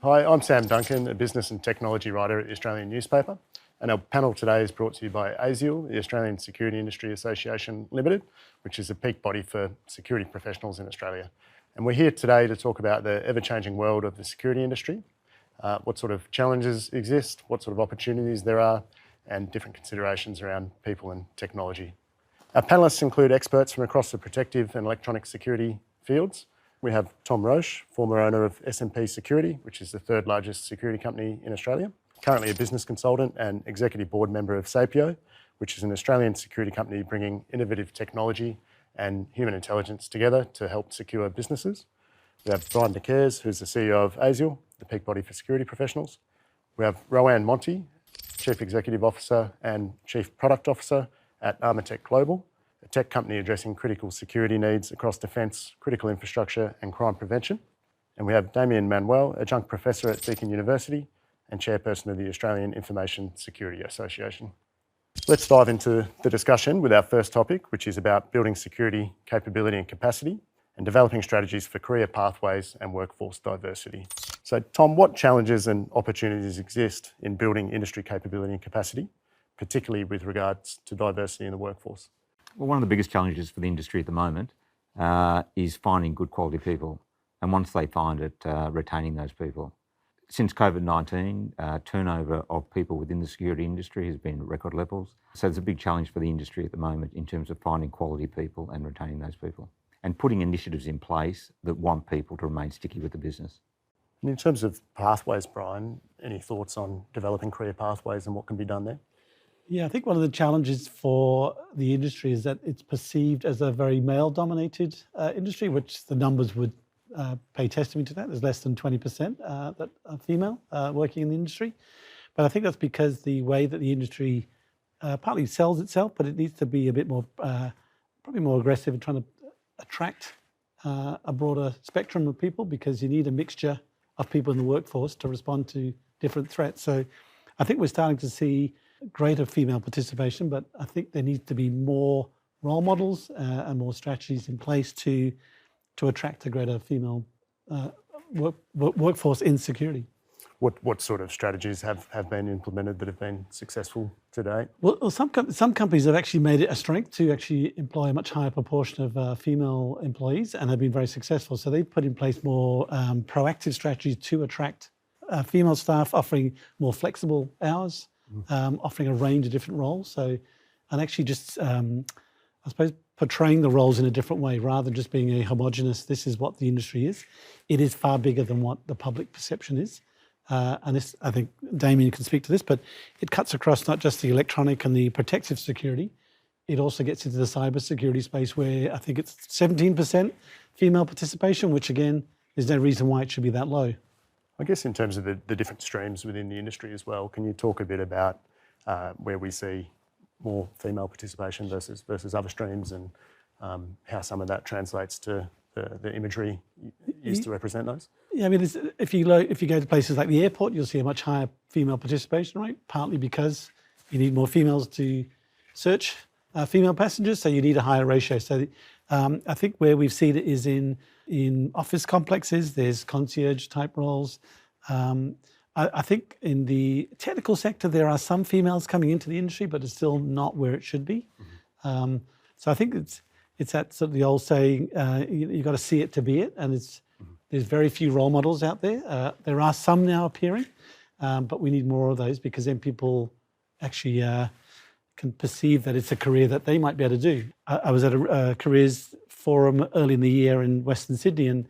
Hi, I'm Sam Duncan, a business and technology writer at the Australian newspaper. And our panel today is brought to you by ASIAL, the Australian Security Industry Association Limited, which is a peak body for security professionals in Australia. And we're here today to talk about the ever-changing world of the security industry, what sort of challenges exist, what sort of opportunities there are, and different considerations around people and technology. Our panellists include experts from across the protective and electronic security fields. We have Tom Roche, former owner of S&P Security, which is the third largest security company in Australia, currently a business consultant and executive board member of Sapio, which is an Australian security company bringing innovative technology and human intelligence together to help secure businesses. We have Bryan de Caires, who's the CEO of ASIAL, the peak body for security professionals. We have Roanne Monte, Chief Executive Officer and Chief Product Officer at Armortech Global, a tech company addressing critical security needs across defence, critical infrastructure and crime prevention. And we have Damien Manuel, adjunct professor at Duncan University and chairperson of the Australian Information Security Association. Let's dive into the discussion with our first topic, which is about building security capability and capacity and developing strategies for career pathways and workforce diversity. So Tom, what challenges and opportunities exist in building industry capability and capacity, particularly with regards to diversity in the workforce? Well, one of the biggest challenges for the industry at the moment is finding good quality people. And once they find it, retaining those people. Since COVID-19, turnover of people within the security industry has been at record levels. So it's a big challenge for the industry at the moment in terms of finding quality people and retaining those people. And putting initiatives in place that want people to remain sticky with the business. And in terms of pathways, Bryan, any thoughts on developing career pathways and what can be done there? Yeah, I think one of the challenges for the industry is that it's perceived as a very male-dominated industry, which the numbers would pay testimony to that. There's less than 20% that are female working in the industry. But I think that's because the way that the industry partly sells itself, but it needs to be a bit more, probably more aggressive in trying to attract a broader spectrum of people, because you need a mixture of people in the workforce to respond to different threats. So I think we're starting to see greater female participation, but I think there needs to be more role models and more strategies in place to attract a greater female workforce in security. What sort of strategies have been implemented that have been successful to date? Well, some companies have actually made it a strength to actually employ a much higher proportion of female employees and have been very successful. So they've put in place more proactive strategies to attract female staff, offering more flexible hours, offering a range of different roles. So, and actually just, I suppose, portraying the roles in a different way rather than just being a homogenous, this is what the industry is. It is far bigger than what the public perception is. And this, I think Damien can speak to this, but it cuts across not just the electronic and the protective security, it also gets into the cyber security space where I think it's 17% female participation, which again, there's no reason why it should be that low. I guess in terms of the different streams within the industry as well, can you talk a bit about where we see more female participation versus other streams and how some of that translates to the imagery used to represent those? Yeah, I mean, if you go to places like the airport, you'll see a much higher female participation rate, partly because you need more females to search female passengers, so you need a higher ratio. So I think where we've seen it is in office complexes, there's concierge type roles. I think in the technical sector, there are some females coming into the industry, but it's still not where it should be. So I think it's that sort of the old saying, you've got to see it to be it, and there's very few role models out there. There are some now appearing, but we need more of those because then people actually can perceive that it's a career that they might be able to do. I was at a careers forum early in the year in Western Sydney, and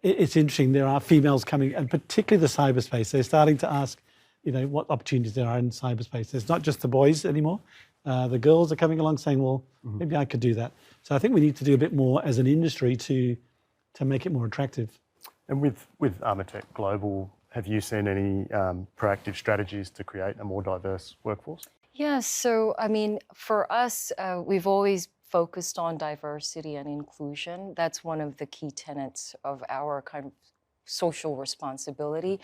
it's interesting, there are females coming, and particularly the cyberspace. They're starting to ask, what opportunities there are in cyberspace. It's not just the boys anymore. The girls are coming along saying, well, maybe I could do that. So I think we need to do a bit more as an industry to make it more attractive. And with Armortech Global, have you seen any proactive strategies to create a more diverse workforce? Yeah, so I mean, for us, we've always focused on diversity and inclusion. That's one of the key tenets of our kind of social responsibility.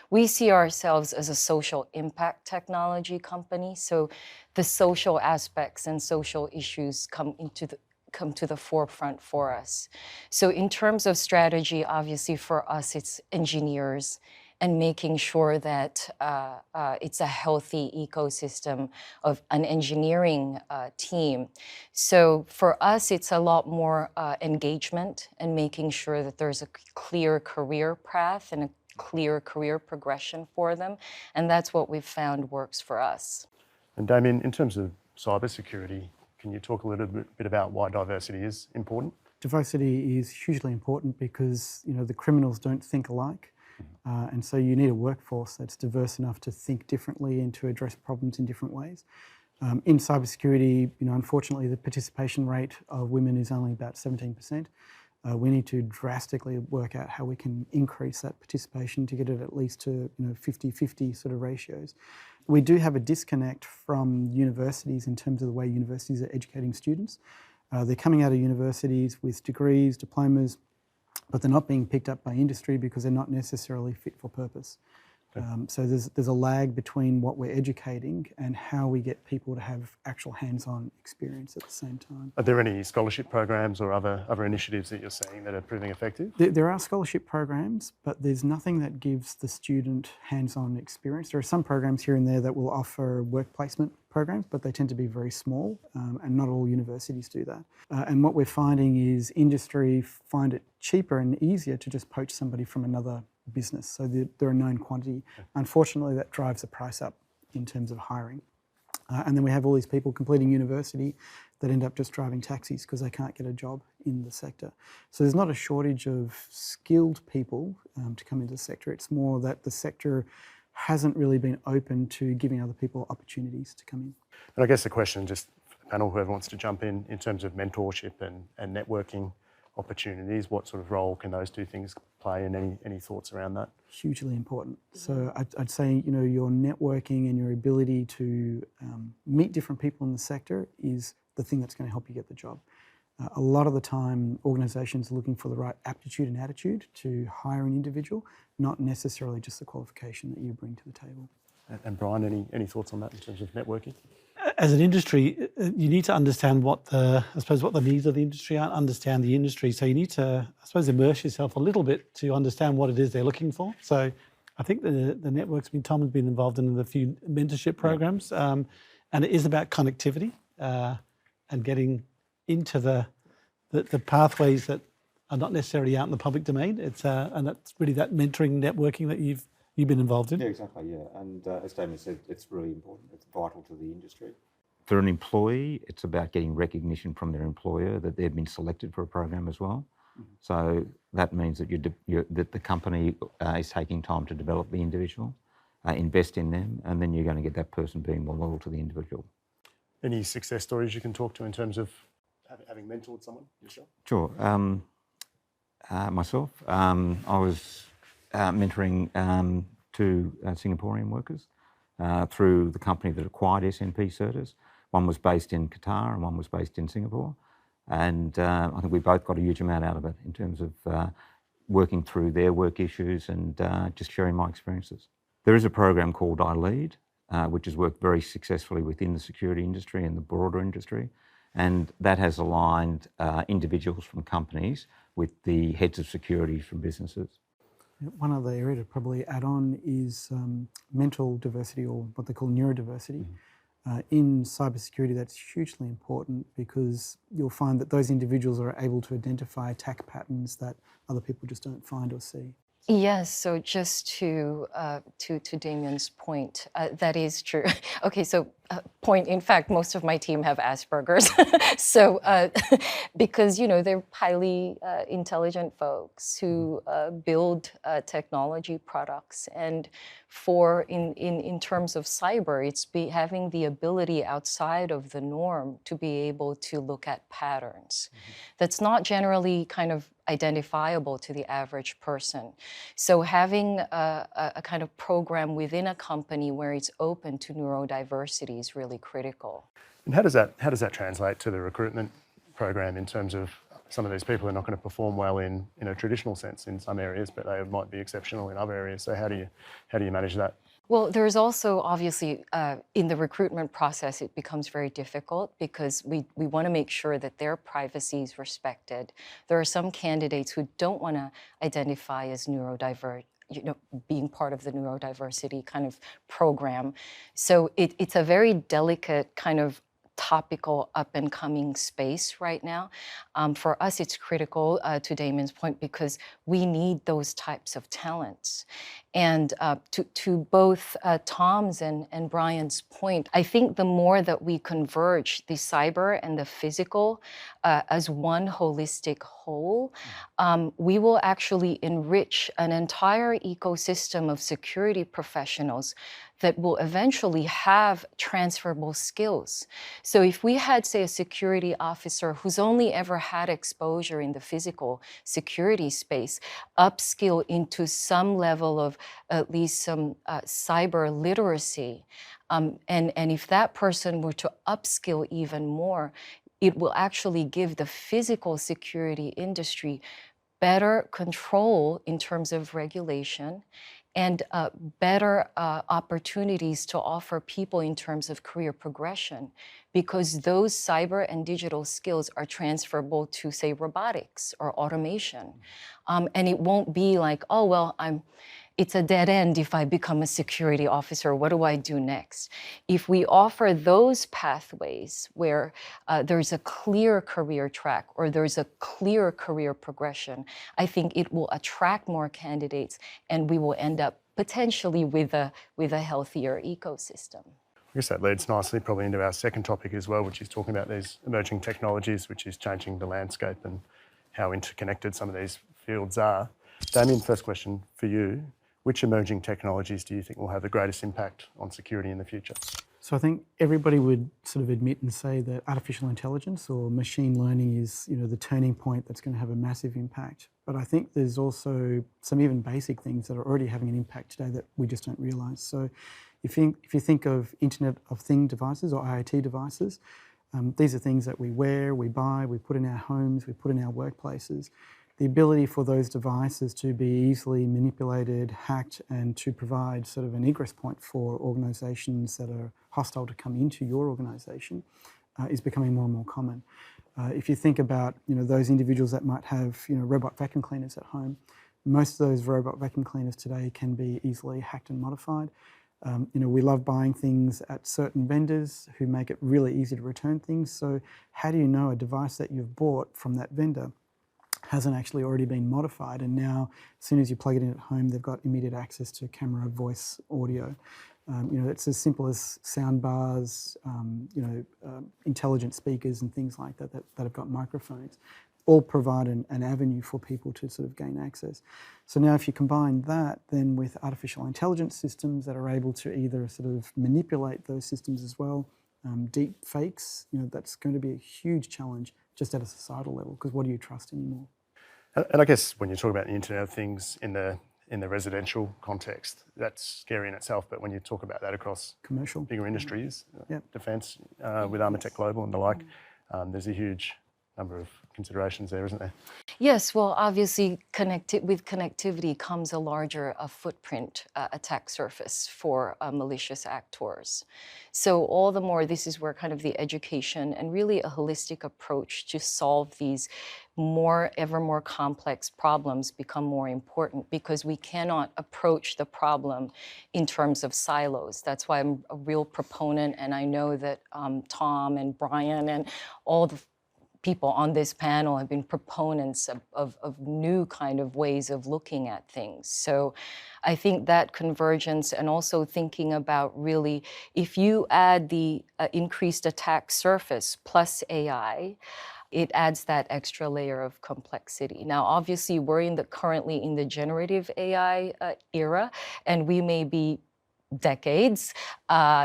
We see ourselves as a social impact technology company. So the social aspects and social issues come to the forefront for us. So in terms of strategy, obviously for us, it's engineers and making sure that it's a healthy ecosystem of an engineering team. So for us, it's a lot more engagement and making sure that there's a clear career path and a clear career progression for them. And that's what we've found works for us. And Damien, in terms of cybersecurity, can you talk a little bit about why diversity is important? Diversity is hugely important because the criminals don't think alike, and so you need a workforce that's diverse enough to think differently and to address problems in different ways. In cybersecurity, unfortunately, the participation rate of women is only about 17%. We need to drastically work out how we can increase that participation to get it at least to 50-50 sort of ratios. We do have a disconnect from universities in terms of the way universities are educating students. They're coming out of universities with degrees, diplomas, but they're not being picked up by industry because they're not necessarily fit for purpose. So there's a lag between what we're educating and how we get people to have actual hands-on experience at the same time. Are there any scholarship programs or other initiatives that you're seeing that are proving effective? There are scholarship programs, but there's nothing that gives the student hands-on experience. There are some programs here and there that will offer work placement programs, but they tend to be very small, and not all universities do that. And what we're finding is industry find it cheaper and easier to just poach somebody from another business, so they're a known quantity. Unfortunately, that drives the price up in terms of hiring. And then we have all these people completing university that end up just driving taxis because they can't get a job in the sector. So there's not a shortage of skilled people to come into the sector. It's more that the sector hasn't really been open to giving other people opportunities to come in. And I guess the question, just for the panel, whoever wants to jump in terms of mentorship and networking opportunities, what sort of role can those two things play, and any thoughts around that? Hugely important. So I'd say your networking and your ability to meet different people in the sector is the thing that's going to help you get the job. A lot of the time, organisations are looking for the right aptitude and attitude to hire an individual, not necessarily just the qualification that you bring to the table. And Bryan, any thoughts on that in terms of networking? As an industry, you need to understand what the needs of the industry are, understand the industry. So you need to, I suppose, immerse yourself a little bit to understand what it is they're looking for. So I think the network's Tom has been involved in a few mentorship programs, and it is about connectivity and getting into the pathways that are not necessarily out in the public domain. It's and that's really that mentoring, networking that you've been involved in. Yeah, exactly. Yeah, and as Damien said, it's really important. It's vital to the industry. For an employee, it's about getting recognition from their employer that they've been selected for a program as well. Mm-hmm. So that means that that the company is taking time to develop the individual, invest in them, and then you're going to get that person being more loyal to the individual. Any success stories you can talk to in terms of having mentored someone yourself? Sure. Myself, I was mentoring two Singaporean workers through the company that acquired SNP Certis. One was based in Qatar and one was based in Singapore. And I think we both got a huge amount out of it in terms of working through their work issues and just sharing my experiences. There is a program called I Lead, which has worked very successfully within the security industry and the broader industry. And that has aligned individuals from companies with the heads of security from businesses. One other area to probably add on is mental diversity, or what they call neurodiversity. In cybersecurity, that's hugely important because you'll find that those individuals are able to identify attack patterns that other people just don't find or see. Yes, so just to Damien's point, that is true. Okay, so point, in fact, most of my team have Asperger's. So, because, they're highly intelligent folks who build technology products. And in terms of cyber, it's having the ability outside of the norm to be able to look at patterns. That's not generally kind of identifiable to the average person. So having a kind of program within a company where it's open to neurodiversity is really critical. And how does that translate to the recruitment program in terms of some of these people are not going to perform well in a traditional sense in some areas, but they might be exceptional in other areas. So how do you manage that? Well, there's also obviously in the recruitment process, it becomes very difficult because we want to make sure that their privacy is respected. There are some candidates who don't want to identify as neurodivergent being part of the neurodiversity kind of program. So it's a very delicate kind of topical up and coming space right now. For us, it's critical, to Damien's point, because we need those types of talents. And to both Tom's and Bryan's point, I think the more that we converge the cyber and the physical as one holistic whole, we will actually enrich an entire ecosystem of security professionals that will eventually have transferable skills. So if we had, say, a security officer who's only ever had exposure in the physical security space, upskill into some level of at least some cyber literacy, and if that person were to upskill even more, it will actually give the physical security industry better control in terms of regulation and better opportunities to offer people in terms of career progression, because those cyber and digital skills are transferable to, say, robotics or automation. And it won't be like, oh, well, it's a dead end if I become a security officer. What do I do next? If we offer those pathways where there's a clear career track or there's a clear career progression, I think it will attract more candidates and we will end up potentially with a healthier ecosystem. I guess that leads nicely probably into our second topic as well, which is talking about these emerging technologies, which is changing the landscape and how interconnected some of these fields are. Damien, first question for you. Which emerging technologies do you think will have the greatest impact on security in the future? So I think everybody would sort of admit and say that artificial intelligence or machine learning is, the turning point that's going to have a massive impact. But I think there's also some even basic things that are already having an impact today that we just don't realise. So if you think of Internet of Things devices or IoT devices, these are things that we wear, we buy, we put in our homes, we put in our workplaces. The ability for those devices to be easily manipulated, hacked, and to provide sort of an egress point for organisations that are hostile to come into your organisation is becoming more and more common. If you think about those individuals that might have robot vacuum cleaners at home, most of those robot vacuum cleaners today can be easily hacked and modified. We love buying things at certain vendors who make it really easy to return things. So how do you know a device that you've bought from that vendor hasn't actually already been modified, and now as soon as you plug it in at home, they've got immediate access to camera, voice, audio. It's as simple as sound bars, intelligent speakers and things like that have got microphones, all provide an avenue for people to sort of gain access. So now if you combine that then with artificial intelligence systems that are able to either sort of manipulate those systems as well, deep fakes, that's going to be a huge challenge just at a societal level, because what do you trust anymore? And I guess when you talk about the Internet of Things in the residential context, that's scary in itself. But when you talk about that across commercial, bigger industries, Yep. defence, with Armortech Global and the like, there's a huge number of considerations there, isn't there? Yes, well, obviously, with connectivity comes a larger footprint attack surface for malicious actors. So all the more, this is where kind of the education and really a holistic approach to solve these ever more complex problems become more important, because we cannot approach the problem in terms of silos. That's why I'm a real proponent, and I know that Tom and Bryan and all the people on this panel have been proponents of new kind of ways of looking at things. So I think that convergence, and also thinking about really, if you add the increased attack surface plus AI, it adds that extra layer of complexity. Now, obviously, we're currently in the generative AI era, and we may be decades,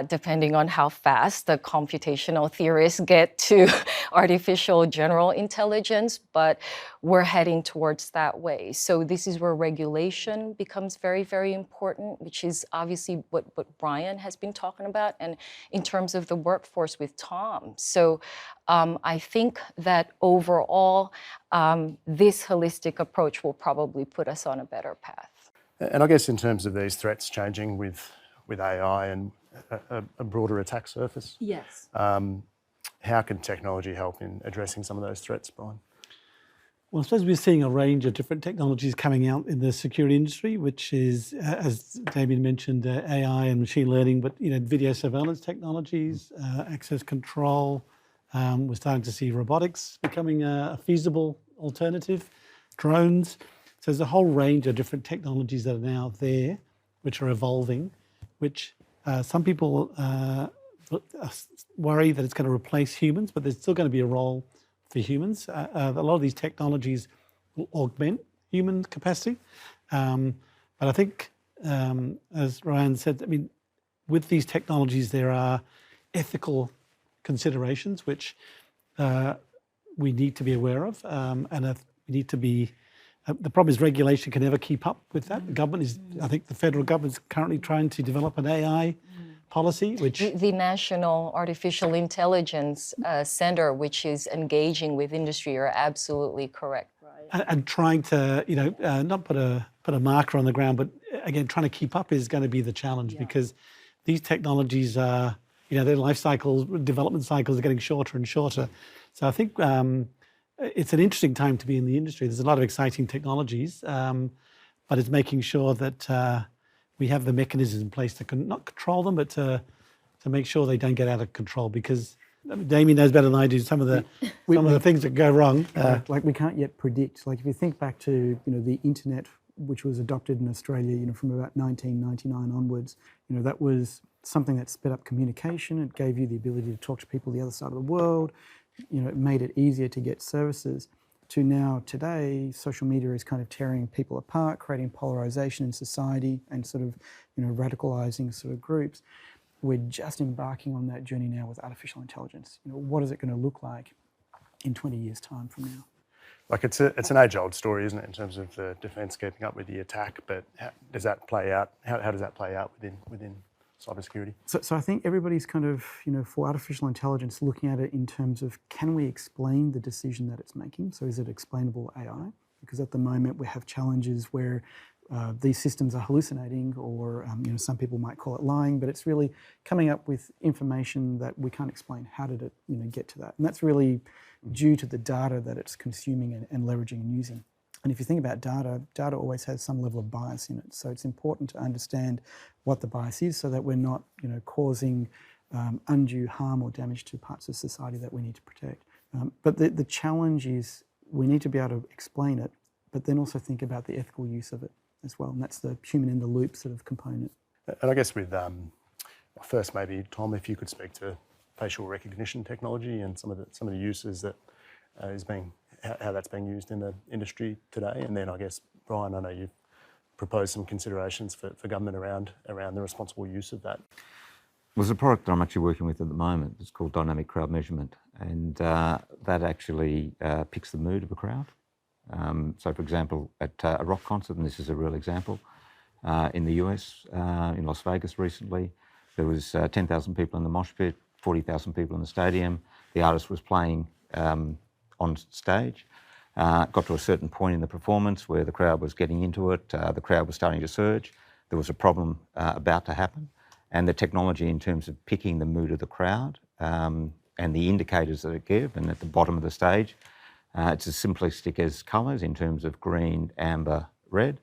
depending on how fast the computational theorists get to artificial general intelligence, but we're heading towards that way. So this is where regulation becomes very, very important, which is obviously what Bryan has been talking about, and in terms of the workforce with Tom. So I think that overall, this holistic approach will probably put us on a better path. And I guess in terms of these threats changing with AI and a broader attack surface. Yes. How can technology help in addressing some of those threats, Bryan? Well, I suppose we're seeing a range of different technologies coming out in the security industry, which is, as Damien mentioned, AI and machine learning, but video surveillance technologies, access control. We're starting to see robotics becoming a feasible alternative, drones. So there's a whole range of different technologies that are now there, which are evolving, which some people worry that it's going to replace humans, but there's still going to be a role for humans. A lot of these technologies will augment human capacity. But I think, as Roanne said, I mean, with these technologies, there are ethical considerations which we need to be aware of, and we need to be. The problem is regulation can never keep up with that. The government is, I think, the federal government is currently trying to develop an AI policy, which the National Artificial Intelligence Center, which is engaging with industry, are absolutely correct. and trying to, not put a marker on the ground, but again, trying to keep up is going to be the challenge because these technologies are, their life cycles, development cycles are getting shorter and shorter. So I think it's an interesting time to be in the industry. There's a lot of exciting technologies, but it's making sure that we have the mechanisms in place to not control them, but to make sure they don't get out of control. Because Damien knows better than I do some of the things that go wrong. Like we can't yet predict. Like if you think back to the internet, which was adopted in Australia, from about 1999 onwards, that was something that sped up communication. It gave you the ability to talk to people the other side of the world. It made it easier to get services. To now, today, social media is kind of tearing people apart, creating polarization in society and sort of, radicalizing sort of groups. We're just embarking on that journey now with artificial intelligence. What is it going to look like in 20 years' time from now? Like it's an age-old story, isn't it, in terms of the defence keeping up with the attack? But how does that play out? How does that play out within cybersecurity? So I think everybody's kind of, for artificial intelligence, looking at it in terms of, can we explain the decision that it's making? So is it explainable AI? Because at the moment we have challenges where these systems are hallucinating, or some people might call it lying, but it's really coming up with information that we can't explain. How did it get to that? And that's really due to the data that it's consuming and leveraging and using. And if you think about data always has some level of bias in it. So it's important to understand what the bias is so that we're not causing undue harm or damage to parts of society that we need to protect. But the challenge is we need to be able to explain it, but then also think about the ethical use of it as well. And that's the human in the loop sort of component. And I guess with first maybe Tom, if you could speak to facial recognition technology and some of the uses that how that's being used in the industry today, and then I guess Bryan, I know you've proposed some considerations for government around the responsible use of that. There's a product that I'm actually working with at the moment. It's called dynamic crowd measurement, and that actually picks the mood of a crowd. So, for example, at a rock concert, and this is a real example, in the US, in Las Vegas recently, there was 10,000 people in the mosh pit, 40,000 people in the stadium. The artist was playing on stage, got to a certain point in the performance where the crowd was getting into it, the crowd was starting to surge, there was a problem about to happen, and the technology in terms of picking the mood of the crowd and the indicators that it gave, and at the bottom of the stage, it's as simplistic as colours in terms of green, amber, red.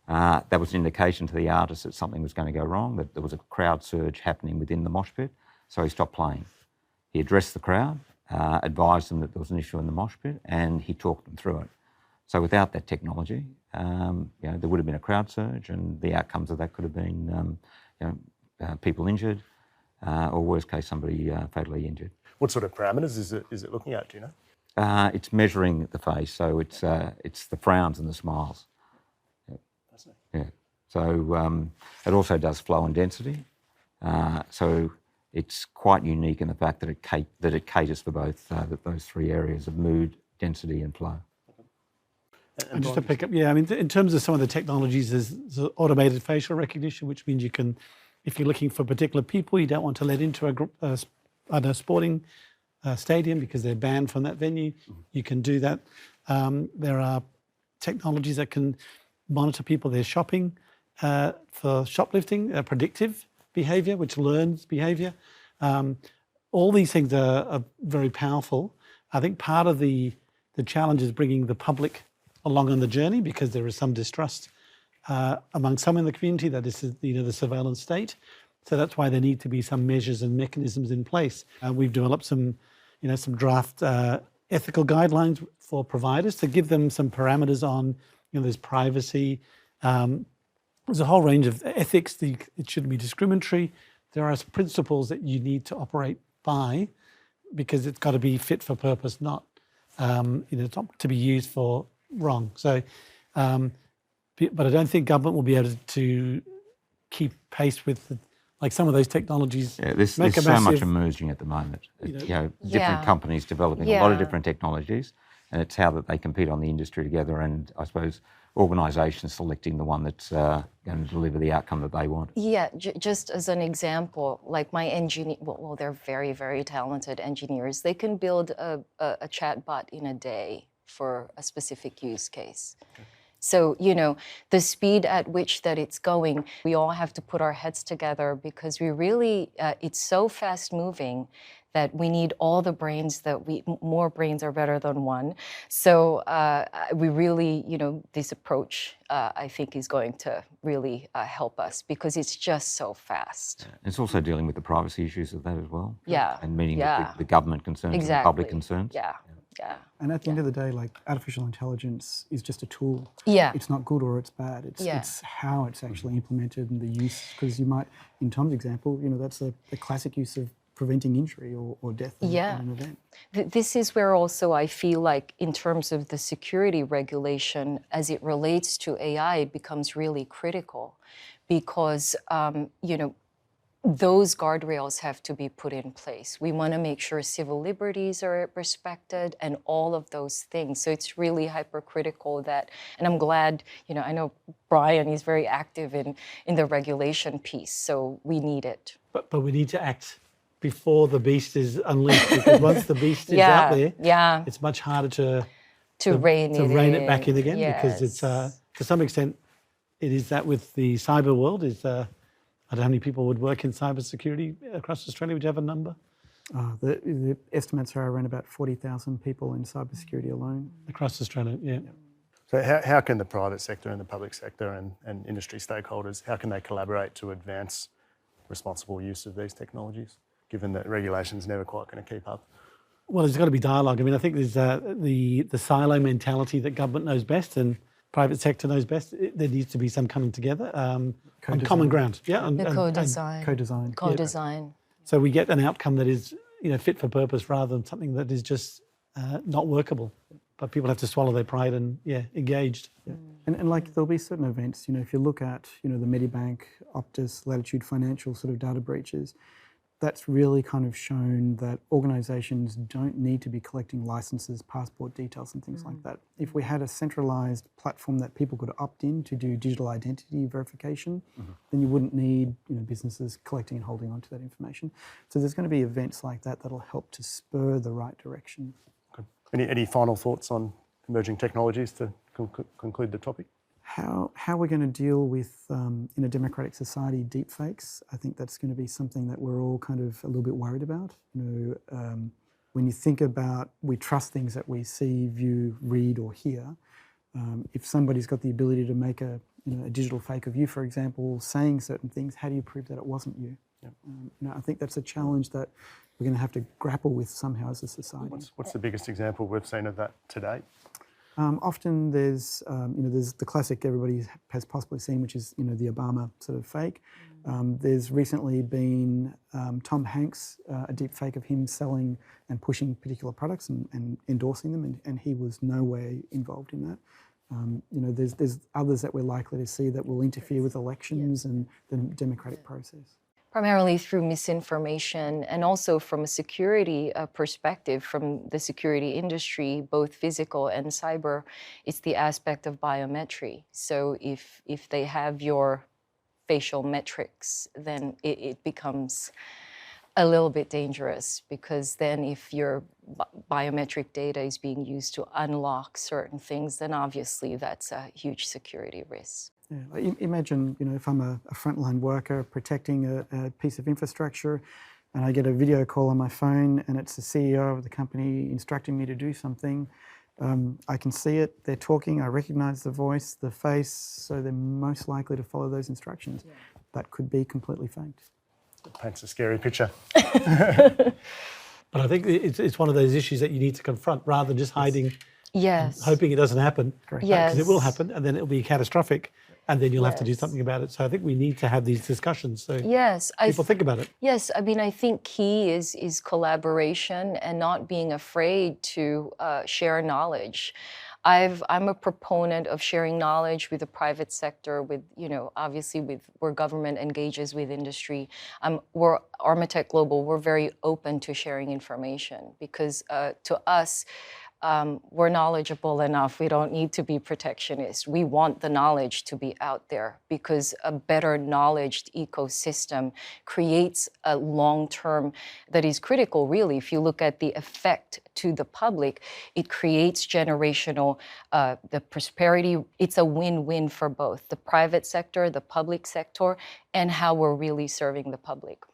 That was an indication to the artist that something was going to go wrong, that there was a crowd surge happening within the mosh pit, so he stopped playing. He addressed the crowd, advised them that there was an issue in the mosh pit, and he talked them through it. So without that technology, there would have been a crowd surge, and the outcomes of that could have been people injured, or worst case, somebody fatally injured. What sort of parameters is it looking at, do you know? It's measuring the face, so it's the frowns and the smiles. Yeah. So it also does flow and density. So it's quite unique in the fact that it caters for both those three areas of mood, density, and flow. And just to pick up, in terms of some of the technologies, there's automated facial recognition, which means you can, if you're looking for particular people you don't want to let into a group, a sporting stadium because they're banned from that venue, you can do that. There are technologies that can monitor people, their shopping for shoplifting, predictive behaviour, which learns behaviour. All these things are very powerful. I think part of the The challenge is bringing the public along on the journey, because there is some distrust among some in the community that this is, the surveillance state. So that's why there need to be some measures and mechanisms in place. We've developed some draft ethical guidelines for providers to give them some parameters on, there's privacy. There's a whole range of ethics. It shouldn't be discriminatory. There are principles that you need to operate by, because it's got to be fit for purpose, not not to be used for wrong. So, but I don't think government will be able to keep pace with like some of those technologies. Yeah, there's so much emerging at the moment. Different companies developing a lot of different technologies, and it's how that they compete on the industry together, and I suppose organisations selecting the one that's going to deliver the outcome that they want. Yeah, just as an example, like my engineer, well, they're very, very talented engineers. They can build a chatbot in a day for a specific use case. Okay. So, the speed at which that it's going, we all have to put our heads together, because we really, it's so fast moving that we need all the brains more brains are better than one. So we really, this approach, I think, is going to really help us, because it's just so fast. Yeah. It's also dealing with the privacy issues of that as well. Yeah. And meeting the government concerns and the public concerns. Yeah. Yeah. And at the end of the day, like, artificial intelligence is just a tool. Yeah. It's not good or it's bad. It's how it's actually implemented and the use. Because you might, in Tom's example, that's the classic use of preventing injury or death in an event. This is where also I feel like, in terms of the security regulation as it relates to AI, it becomes really critical, because those guardrails have to be put in place. We want to make sure civil liberties are respected and all of those things. So it's really hypercritical that, and I'm glad, I know Bryan is very active in the regulation piece, so we need it. But we need to act before the beast is unleashed, because once the beast is out there, it's much harder to rein it back in again, because it's, to some extent, it is that with the cyber world, I don't know how many people would work in cybersecurity across Australia. Would you have a number? The estimates are around about 40,000 people in cybersecurity alone. Across Australia, yeah. So how can the private sector and the public sector and industry stakeholders, how can they collaborate to advance responsible use of these technologies, given that regulation's never quite going to keep up? Well, there's got to be dialogue. I mean, I think there's the silo mentality that government knows best and private sector knows best. There needs to be some coming together on common ground. Yeah, co-design. Co-design. So we get an outcome that is, fit for purpose, rather than something that is just not workable. But people have to swallow their pride and engaged. Yeah. And like, there'll be certain events. If you look at the Medibank, Optus, Latitude Financial sort of data breaches, that's really kind of shown that organisations don't need to be collecting licenses, passport details and things like that. If we had a centralised platform that people could opt in to do digital identity verification, then you wouldn't need businesses collecting and holding on to that information. So there's going to be events like that that'll help to spur the right direction. Okay. Any final thoughts on emerging technologies to conclude the topic? How we're going to deal with, in a democratic society, deepfakes. I think that's going to be something that we're all kind of a little bit worried about. When you think about, we trust things that we see, view, read or hear. If somebody's got the ability to make a digital fake of you, for example, saying certain things, how do you prove that it wasn't you? Yep. I think that's a challenge that we're going to have to grapple with somehow as a society. What's the biggest example we've seen of that to date? Often there's the classic everybody has possibly seen, which is the Obama sort of fake. There's recently been Tom Hanks, a deep fake of him selling and pushing particular products and endorsing them, and he was no way involved in that. There's others that we're likely to see that will interfere with elections and the democratic process. Primarily through misinformation, and also from a security perspective, from the security industry, both physical and cyber, it's the aspect of biometry. So if they have your facial metrics, then it becomes a little bit dangerous, because then if your biometric data is being used to unlock certain things, then obviously that's a huge security risk. Yeah, imagine, if I'm a frontline worker protecting a piece of infrastructure, and I get a video call on my phone and it's the CEO of the company instructing me to do something. I can see it, they're talking, I recognise the voice, the face, so they're most likely to follow those instructions. Yeah. That could be completely faked. It paints a scary picture. But I think it's one of those issues that you need to confront rather than just hiding, Yes. hoping it doesn't happen. Because Yes. it will happen, and then it'll be catastrophic, and then you'll have to do Yes. something about it. So I think we need to have these discussions so Yes, people think about it. Yes, I mean, I think key is collaboration and not being afraid to share knowledge. I'm a proponent of sharing knowledge with the private sector, with, obviously with where government engages with industry. We're Armatech Global, we're very open to sharing information because to us, we're knowledgeable enough. We don't need to be protectionist. We want the knowledge to be out there because a better knowledge ecosystem creates a long-term that is critical, really. If you look at the effect to the public, it creates generational, the prosperity. It's a win-win for both the private sector, the public sector, and how we're really serving the public.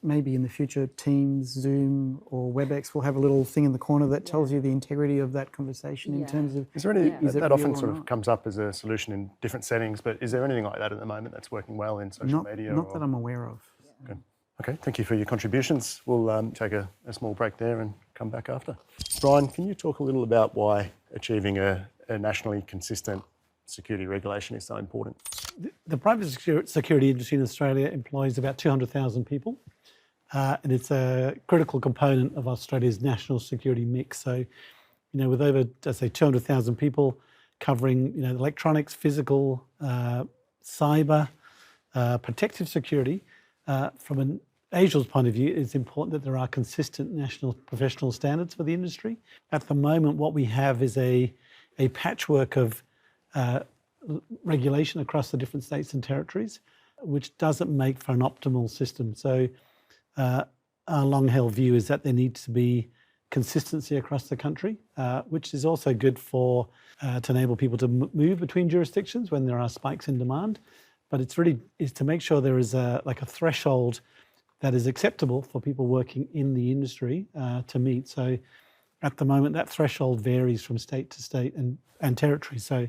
Maybe in the future, Teams, Zoom, or WebEx will have a little thing in the corner that tells you the integrity of that conversation in terms of. Is there any, that often real or sort not? of comes up as a solution in different settings, but is there anything like that at the moment that's working well in social media? Not that I'm aware of. Good. Okay, thank you for your contributions. We'll take a small break there and come back after. Bryan, can you talk a little about why achieving a nationally consistent security regulation is so important? The private security industry in Australia employs about 200,000 people, and it's a critical component of Australia's national security mix. So, with over, let's say, 200,000 people covering, electronics, physical, cyber, protective security, from an ASIAL's point of view, it's important that there are consistent national professional standards for the industry. At the moment, what we have is a patchwork of regulation across the different states and territories, which doesn't make for an optimal system. So our long-held view is that there needs to be consistency across the country, which is also good for to enable people to move between jurisdictions when there are spikes in demand. But it's really is to make sure there is a threshold that is acceptable for people working in the industry to meet. So at the moment, that threshold varies from state to state and territory. So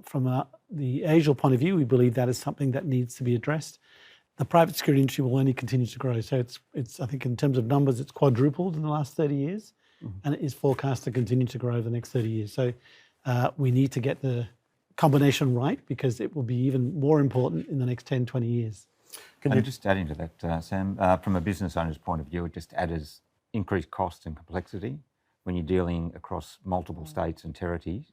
from the ASIAL point of view, we believe that is something that needs to be addressed. The private security industry will only continue to grow. So it's I think in terms of numbers, it's quadrupled in the last 30 years, and it is forecast to continue to grow over the next 30 years. So we need to get the combination right because it will be even more important in the next 10, 20 years. Can you just add into that, Sam, from a business owner's point of view, it just adds increased cost and complexity when you're dealing across multiple states and territories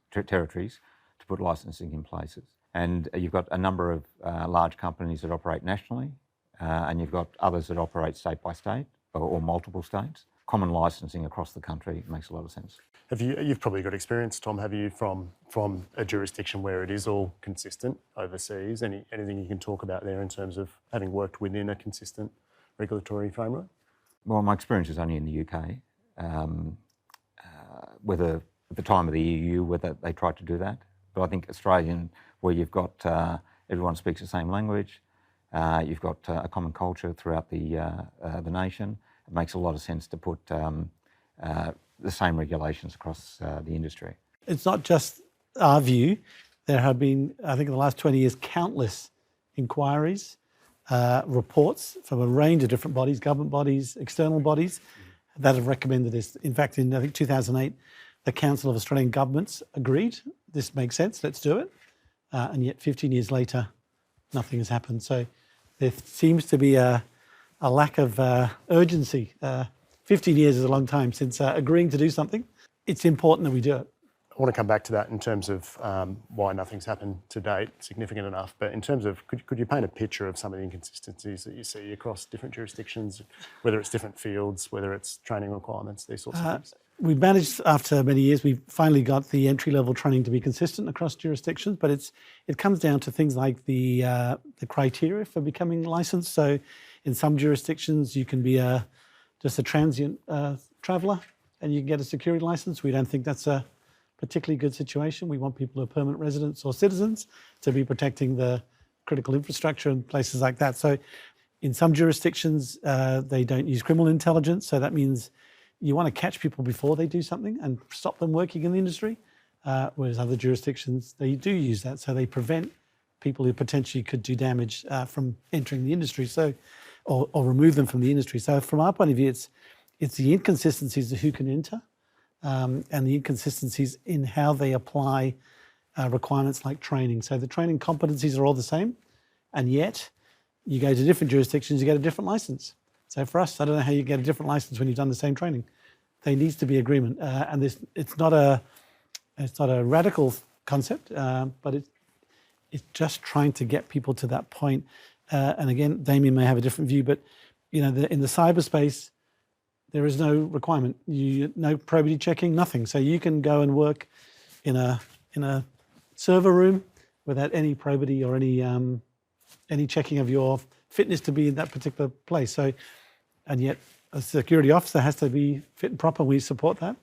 to put licensing in places. And you've got a number of large companies that operate nationally, and you've got others that operate state by state or multiple states. Common licensing across the country makes a lot of sense. You've probably got experience, Tom, have you, from a jurisdiction where it is all consistent overseas? Anything you can talk about there in terms of having worked within a consistent regulatory framework? Well, my experience is only in the UK. Whether at the time of the EU, whether they tried to do that. But I think Australian, where you've got everyone speaks the same language, you've got a common culture throughout the nation. It makes a lot of sense to put the same regulations across the industry. It's not just our view. There have been, I think in the last 20 years, countless inquiries, reports from a range of different bodies, government bodies, external bodies, that have recommended this. In fact, in I think 2008, the Council of Australian Governments agreed, this makes sense, let's do it. And yet 15 years later, nothing has happened. So there seems to be a lack of urgency. 15 years is a long time since agreeing to do something. It's important that we do it. I want to come back to that in terms of why nothing's happened to date, significant enough. But in terms of, could you paint a picture of some of the inconsistencies that you see across different jurisdictions, whether it's different fields, whether it's training requirements, these sorts of things? We've managed, after many years, we've finally got the entry-level training to be consistent across jurisdictions, but it comes down to things like the criteria for becoming licensed. So in some jurisdictions, you can be just a transient traveller and you can get a security license. We don't think that's a particularly good situation. We want people who are permanent residents or citizens to be protecting the critical infrastructure and places like that. So in some jurisdictions, they don't use criminal intelligence. So that means you want to catch people before they do something and stop them working in the industry, whereas other jurisdictions, they do use that. So they prevent people who potentially could do damage from entering the industry, or remove them from the industry. So from our point of view, it's the inconsistencies of who can enter, and the inconsistencies in how they apply requirements like training. So the training competencies are all the same, and yet you go to different jurisdictions, you get a different license. So for us, I don't know how you get a different license when you've done the same training. There needs to be agreement, and it's not a radical concept, but it's just trying to get people to that point. And again, Damien may have a different view, but in the cyberspace, there is no requirement. No probity checking, nothing. So you can go and work in a server room without any probity or any checking of your fitness to be in that particular place. So, and yet a security officer has to be fit and proper. We support that.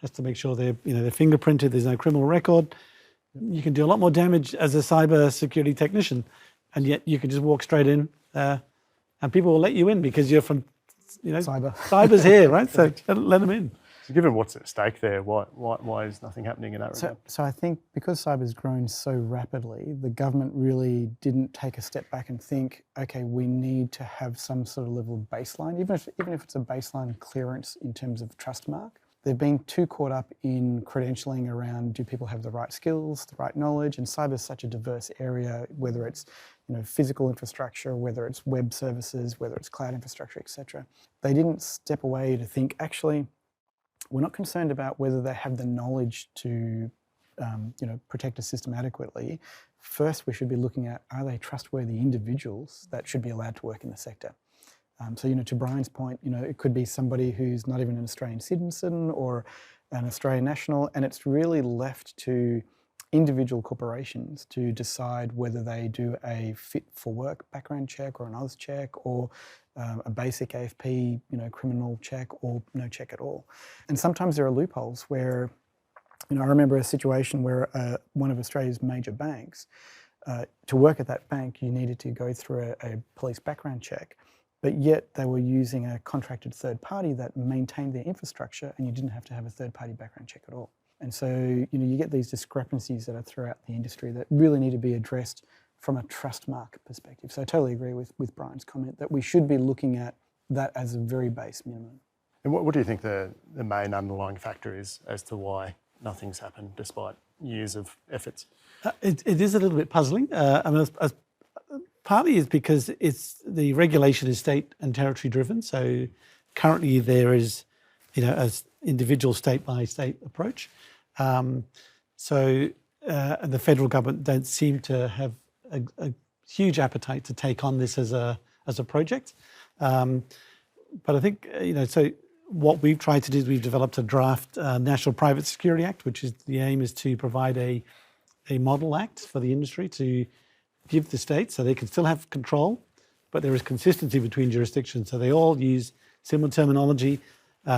Has to make sure they're fingerprinted. There's no criminal record. You can do a lot more damage as a cyber security technician, and yet you can just walk straight in, and people will let you in because you're from, cyber's here, right? So let them in. So given what's at stake there, why is nothing happening in that regard? So I think because cyber's grown so rapidly, the government really didn't take a step back and think, okay, we need to have some sort of level of baseline, even if it's a baseline clearance in terms of trust mark. They've been too caught up in credentialing around, do people have the right skills, the right knowledge? And cyber is such a diverse area, whether it's physical infrastructure, whether it's web services, whether it's cloud infrastructure, etc. They didn't step away to think, actually, we're not concerned about whether they have the knowledge to protect a system adequately. First, we should be looking at, are they trustworthy individuals that should be allowed to work in the sector? So to Bryan's point, it could be somebody who's not even an Australian citizen or an Australian national, and it's really left to individual corporations to decide whether they do a fit for work background check or an Oz check or a basic AFP, criminal check or no check at all. And sometimes there are loopholes where, I remember a situation where one of Australia's major banks, to work at that bank, you needed to go through a police background check. But yet they were using a contracted third party that maintained their infrastructure, and you didn't have to have a third party background check at all. And so, you get these discrepancies that are throughout the industry that really need to be addressed from a trust mark perspective. So I totally agree with Bryan's comment that we should be looking at that as a very base minimum. And what do you think the main underlying factor is as to why nothing's happened despite years of efforts? It is a little bit puzzling. Partly is because the regulation is state and territory driven. So currently there is, as individual state by state approach. And the federal government don't seem to have a huge appetite to take on this as a project. But I think, so what we've tried to do is we've developed a draft National Private Security Act, which is the aim is to provide a model act for the industry to give the states so they can still have control, but there is consistency between jurisdictions. So they all use similar terminology,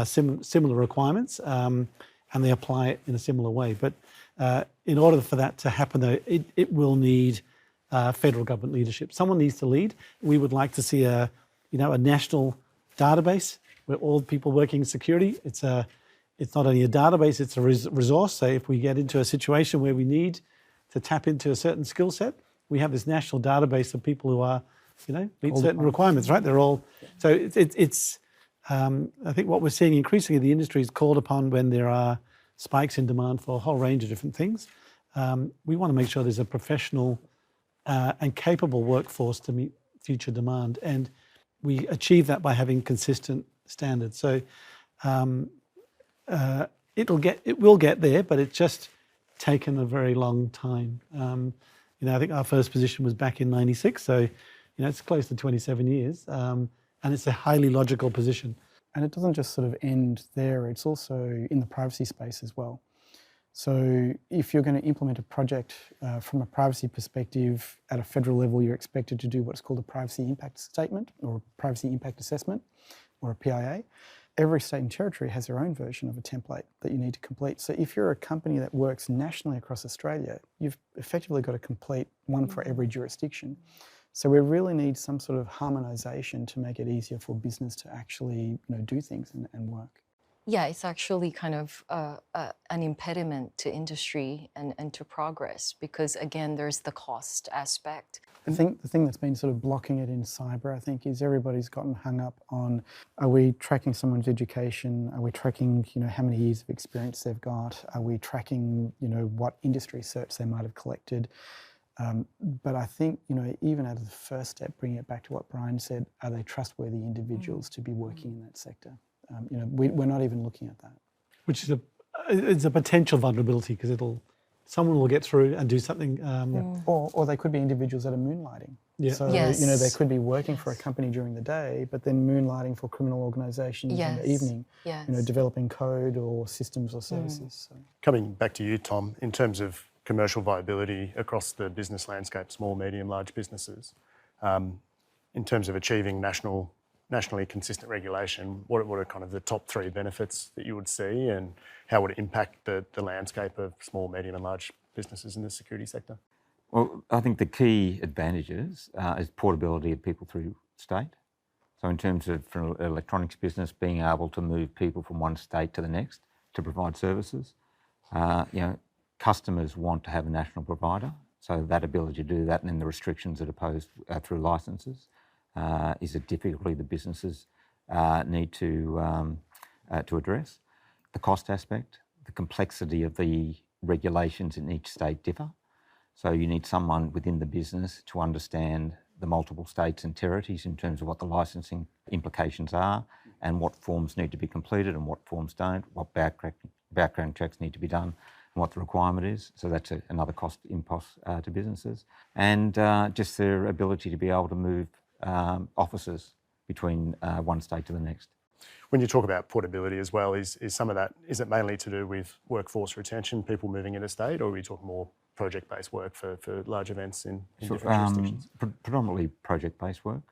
similar requirements, and they apply it in a similar way. But in order for that to happen, though, it will need federal government leadership. Someone needs to lead. We would like to see a national database where all people working in security, it's not only a database, it's a resource. So if we get into a situation where we need to tap into a certain skill set, we have this national database of people who are, meet certain requirements, right? They're all, so it's I think what we're seeing increasingly, the industry is called upon when there are spikes in demand for a whole range of different things. We want to make sure there's a professional and capable workforce to meet future demand. And we achieve that by having consistent standards. So it will get there, but it's just taken a very long time. I think our first position was back in '96, so it's close to 27 years, and it's a highly logical position. And it doesn't just sort of end there, it's also in the privacy space as well. So if you're going to implement a project from a privacy perspective at a federal level, you're expected to do what's called a privacy impact statement or a privacy impact assessment or a PIA. Every state and territory has their own version of a template that you need to complete. So if you're a company that works nationally across Australia, you've effectively got to complete one for every jurisdiction. So we really need some sort of harmonisation to make it easier for business to actually do things and work. Yeah, it's actually kind of an impediment to industry and to progress because, again, there's the cost aspect. I think the thing that's been sort of blocking it in cyber, I think, is everybody's gotten hung up on, are we tracking someone's education? Are we tracking, how many years of experience they've got? Are we tracking, what industry certs they might have collected? But I think, even out of the first step, bringing it back to what Bryan said, are they trustworthy individuals to be working in that sector? We're not even looking at that. Which is it's a potential vulnerability because someone will get through and do something. Or they could be individuals that are moonlighting. Yeah. So, Yes. they could be working for a company during the day, but then moonlighting for criminal organisations in the evening, Yes. Developing code or systems or services. So. Coming back to you, Tom, in terms of commercial viability across the business landscape, small, medium, large businesses, in terms of achieving nationally consistent regulation, what are kind of the top three benefits that you would see, and how would it impact the landscape of small, medium and large businesses in the security sector? Well, I think the key advantages is portability of people through state. So in terms of for an electronics business, being able to move people from one state to the next to provide services. Customers want to have a national provider, so that ability to do that and then the restrictions that are posed through licences is a difficulty the businesses need to address. The cost aspect, the complexity of the regulations in each state differ. So you need someone within the business to understand the multiple states and territories in terms of what the licensing implications are and what forms need to be completed and what forms don't, what background checks need to be done and what the requirement is. So that's another cost impost to businesses. And just their ability to be able to move offices between one state to the next. When you talk about portability as well, is some of that, is it mainly to do with workforce retention, people moving interstate, or are we talking more project-based work for large events in different jurisdictions? Predominantly project-based work,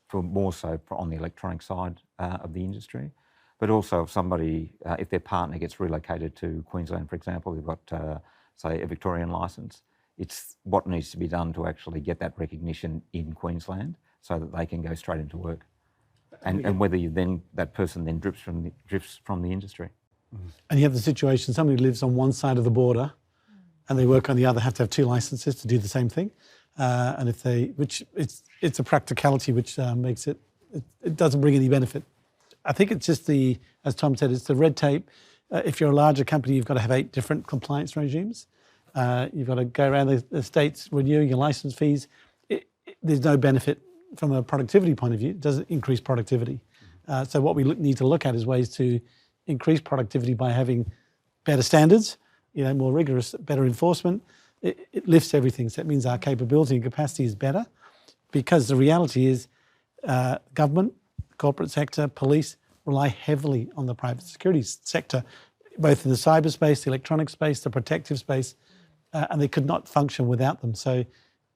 for more so on the electronic side of the industry. But also if somebody, if their partner gets relocated to Queensland, for example, they've got, say, a Victorian licence, it's what needs to be done to actually get that recognition in Queensland so that they can go straight into work. And whether that person then drifts from the industry. And you have the situation, somebody who lives on one side of the border and they work on the other, have to have two licenses to do the same thing. And if it's a practicality which makes it doesn't bring any benefit. I think it's just as Tom said, it's the red tape. If you're a larger company, you've got to have 8 different compliance regimes. You've got to go around the states renewing your license fees. There's no benefit from a productivity point of view. It doesn't increase productivity. So what we need to look at is ways to increase productivity by having better standards, more rigorous, better enforcement. It lifts everything. So that means our capability and capacity is better, because the reality is government, corporate sector, police rely heavily on the private security sector, both in the cyberspace, the electronic space, the protective space, and they could not function without them. So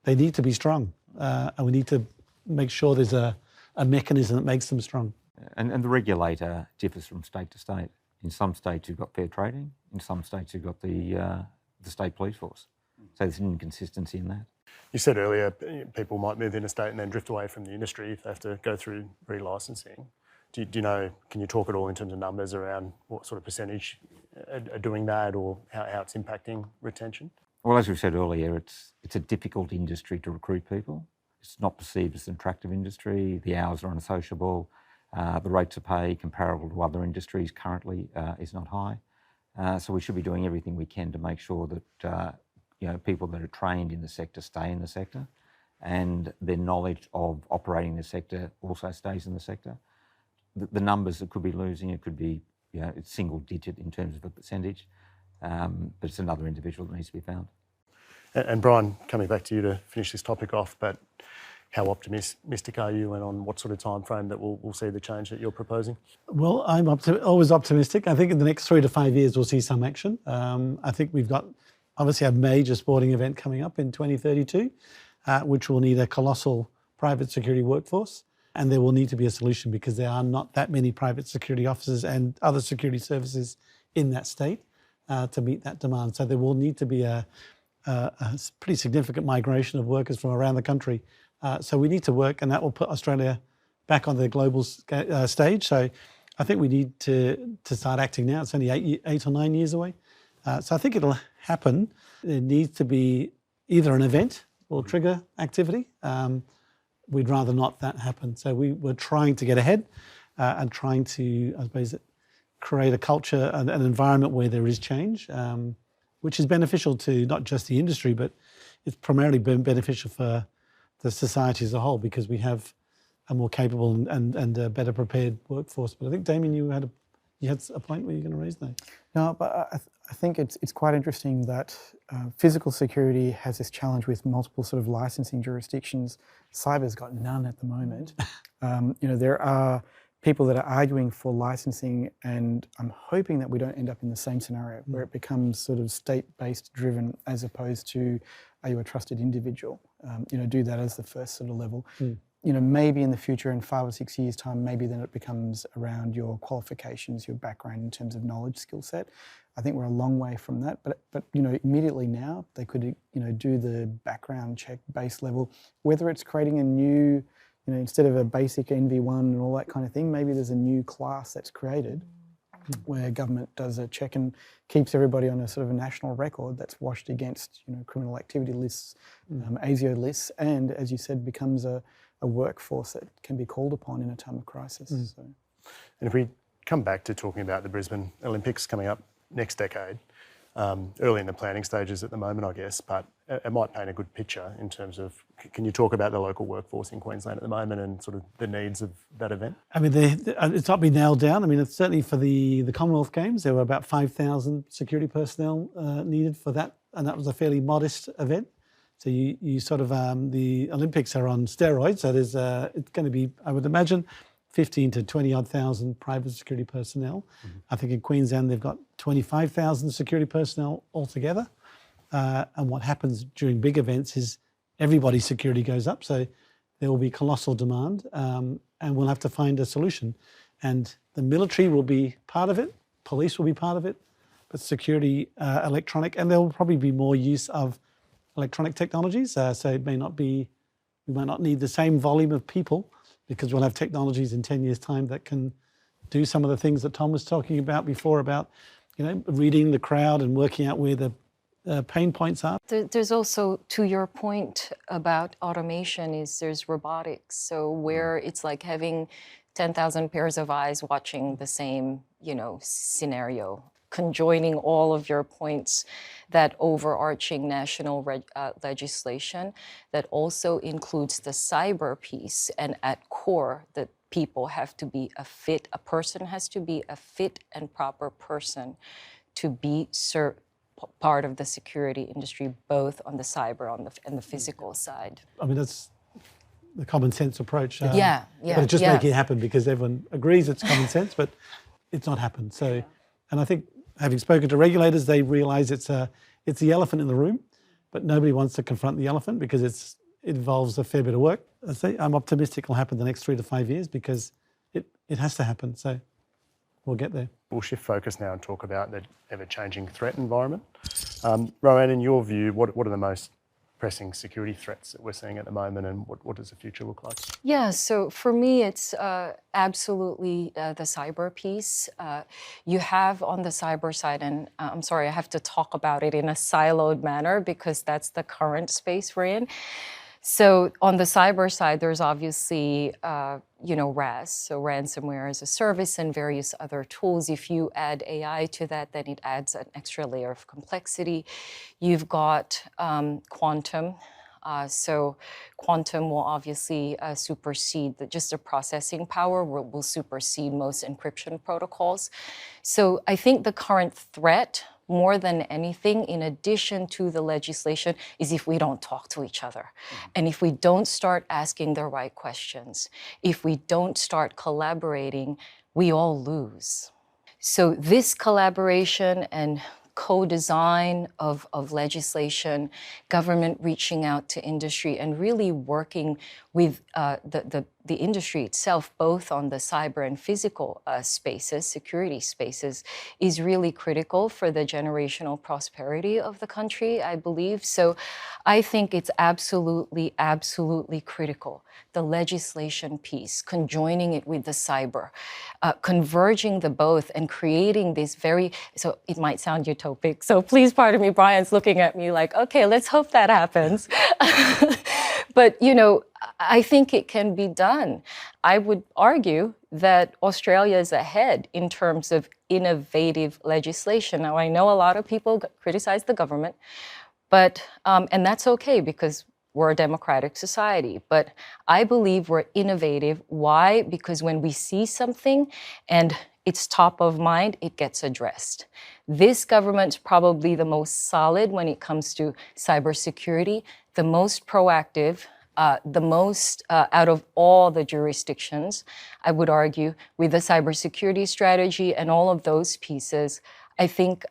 they need to be strong, and we need to make sure there's a mechanism that makes them strong. And the regulator differs from state to state. In some states you've got fair trading, in some states you've got the state police force. So there's an inconsistency in that. You said earlier people might move interstate and then drift away from the industry if they have to go through re-licensing. Do you know, can you talk at all in terms of numbers around what sort of percentage are doing that, or how it's impacting retention? Well, as we said earlier, it's a difficult industry to recruit people. It's not perceived as an attractive industry. The hours are unsociable. The rates of pay comparable to other industries currently is not high. So we should be doing everything we can to make sure that people that are trained in the sector stay in the sector, and their knowledge of operating in the sector also stays in the sector. The numbers that could be losing, it could be it's single digit in terms of a percentage, but it's another individual that needs to be found. And Bryan, coming back to you to finish this topic off, but how optimistic are you, and on what sort of time frame that we'll see the change that you're proposing? Well, I'm always optimistic. I think in the next 3 to 5 years we'll see some action. I think we've got obviously a major sporting event coming up in 2032, which will need a colossal private security workforce, and there will need to be a solution because there are not that many private security officers and other security services in that state to meet that demand. So there will need to be a pretty significant migration of workers from around the country. So we need to work, and that will put Australia back on the global stage. So I think we need to start acting now. It's only 8 or 9 years away. So I think it'll happen. There needs to be either an event or trigger activity. We'd rather not that happen. So we're trying to get ahead and trying to, I suppose, create a culture and an environment where there is change, which is beneficial to not just the industry, but it's primarily been beneficial for the society as a whole, because we have a more capable and a better prepared workforce. But I think, Damien, you had a point where you're going to raise that. No, but I think it's quite interesting that physical security has this challenge with multiple sort of licensing jurisdictions. Cyber's got none at the moment. There are people that are arguing for licensing, and I'm hoping that we don't end up in the same scenario where it becomes sort of state-based driven as opposed to, are you a trusted individual? Do that as the first sort of level. Maybe in the future, in 5 or 6 years' time, maybe then it becomes around your qualifications, your background in terms of knowledge, skill set. I think we're a long way from that, but immediately now they could do the background check base level, whether it's creating a new, instead of a basic NV1 and all that kind of thing, maybe there's a new class that's created where government does a check and keeps everybody on a sort of a national record that's washed against criminal activity lists, ASIO lists, and as you said, becomes a workforce that can be called upon in a time of crisis. So. And if we come back to talking about the Brisbane Olympics coming up next decade, early in the planning stages at the moment, I guess, but it might paint a good picture in terms of, can you talk about the local workforce in Queensland at the moment and sort of the needs of that event? I mean, it's not been nailed down. I mean, it's certainly for the Commonwealth Games, there were about 5,000 security personnel needed for that, and that was a fairly modest event. So you sort of, the Olympics are on steroids, so there's it's going to be, I would imagine, 15 to 20 odd thousand private security personnel. I think in Queensland they've got 25,000 security personnel altogether. And what happens during big events is everybody's security goes up, so there will be colossal demand, and we'll have to find a solution. And the military will be part of it, police will be part of it, but security, electronic, and there will probably be more use of electronic technologies. So it may not be, we might not need the same volume of people, because we'll have technologies in 10 years' time that can do some of the things that Tom was talking about before, about reading the crowd and working out where the pain points are. There's also, to your point about automation, there's robotics. So where it's like having 10,000 pairs of eyes watching the same, scenario, conjoining all of your points, that overarching national legislation that also includes the cyber piece, and at core that people have to be a person has to be a fit and proper person to be part of the security industry, both on the cyber and the physical side. I mean, that's the common sense approach. But it's just making it happen because everyone agrees it's common sense, but it's not happened. So, and I think, having spoken to regulators, they realise it's the elephant in the room, but nobody wants to confront the elephant because it involves a fair bit of work. I'm optimistic it'll happen the next 3 to 5 years because it has to happen. So we'll get there. We'll shift focus now and talk about the ever-changing threat environment. Roanne, in your view, what are the most pressing security threats that we're seeing at the moment, and what does the future look like? Yeah, so for me, it's absolutely the cyber piece. You have on the cyber side, and I'm sorry, I have to talk about it in a siloed manner because that's the current space we're in. So on the cyber side, there's obviously, RAS, so ransomware as a service, and various other tools. If you add AI to that, then it adds an extra layer of complexity. You've got quantum. So quantum will obviously supersede just the processing power will supersede most encryption protocols. So I think the current threat, more than anything, in addition to the legislation, is if we don't talk to each other. And if we don't start asking the right questions, if we don't start collaborating, we all lose. So this collaboration and co-design of legislation, government reaching out to industry and really working with the industry itself, both on the cyber and physical spaces, security spaces, is really critical for the generational prosperity of the country, I believe. So I think it's absolutely, absolutely critical. The legislation piece, conjoining it with the cyber, converging the both and creating this so it might sound utopic, so please pardon me, Bryan's looking at me like, okay, let's hope that happens. But, I think it can be done. I would argue that Australia is ahead in terms of innovative legislation. Now, I know a lot of people criticize the government, but, and that's okay because we're a democratic society, but I believe we're innovative. Why? Because when we see something and it's top of mind, it gets addressed. This government's probably the most solid when it comes to cybersecurity, the most proactive, the most out of all the jurisdictions, I would argue, with the cybersecurity strategy and all of those pieces. I think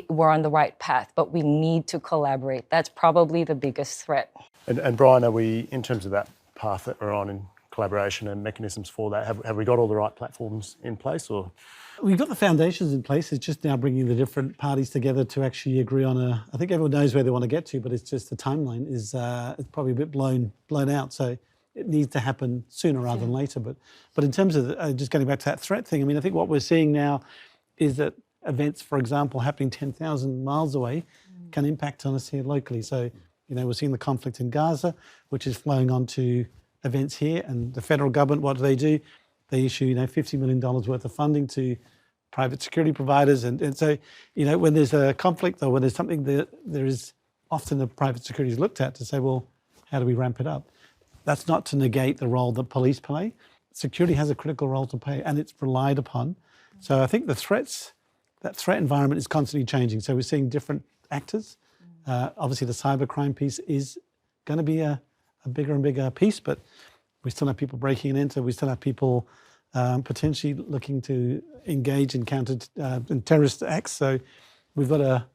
we're on the right path, but we need to collaborate. That's probably the biggest threat. And Bryan, are we, in terms of that path that we're on in collaboration and mechanisms for that, have we got all the right platforms in place, or? We've got the foundations in place. It's just now bringing the different parties together to actually agree on I think everyone knows where they want to get to, but it's just the timeline is it's probably a bit blown out. So it needs to happen sooner rather than later. But in terms of just going back to that threat thing, I mean, I think what we're seeing now is that events, for example, happening 10,000 miles away can impact on us here locally. So, we're seeing the conflict in Gaza, which is flowing onto events here, and the federal government, what do? They issue, $50 million worth of funding to private security providers. And so, when there's a conflict or when there's something that there is often the private security is looked at to say, well, how do we ramp it up? That's not to negate the role that police play. Security has a critical role to play and it's relied upon. So I think that threat environment is constantly changing. So we're seeing different actors. Obviously the cybercrime piece is going to be a bigger and bigger piece, but we still have people breaking in, so we still have people potentially looking to engage in in terrorist acts. So we've got to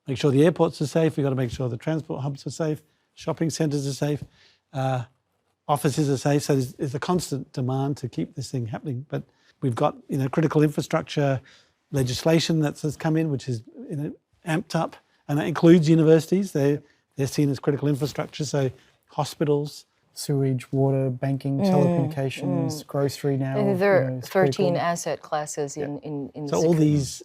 make sure the airports are safe. We've got to make sure the transport hubs are safe, shopping centres are safe, offices are safe. So there's a constant demand to keep this thing happening. But we've got critical infrastructure legislation that's come in, which is amped up, and that includes universities. They're seen as critical infrastructure. So hospitals, sewage, water, banking, telecommunications, grocery now. There are 13 asset classes in So all these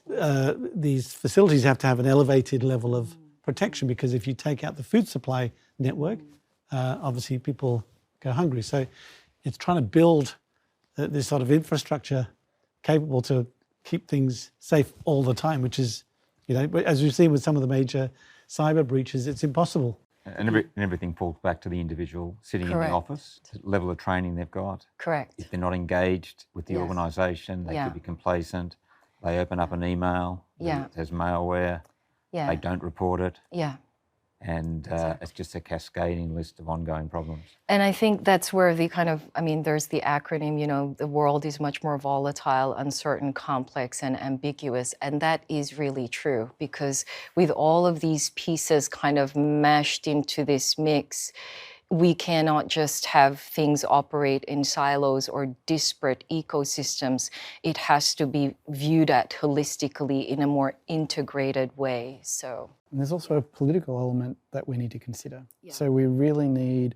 facilities have to have an elevated level of protection, because if you take out the food supply network, obviously people go hungry. So it's trying to build this sort of infrastructure capable to keep things safe all the time, which is, as we've seen with some of the major cyber breaches, it's impossible. And everything falls back to the individual sitting in the office, the level of training they've got. Correct. If they're not engaged with the organisation, they could be complacent. They open up an email, there's malware, they don't report it. Yeah. And it's just a cascading list of ongoing problems. And I think that's where there's the acronym, the world is much more volatile, uncertain, complex, and ambiguous. And that is really true, because with all of these pieces kind of mashed into this mix, we cannot just have things operate in silos or disparate ecosystems. It has to be viewed at holistically in a more integrated way. So. And there's also a political element that we need to consider. Yeah. So we really need,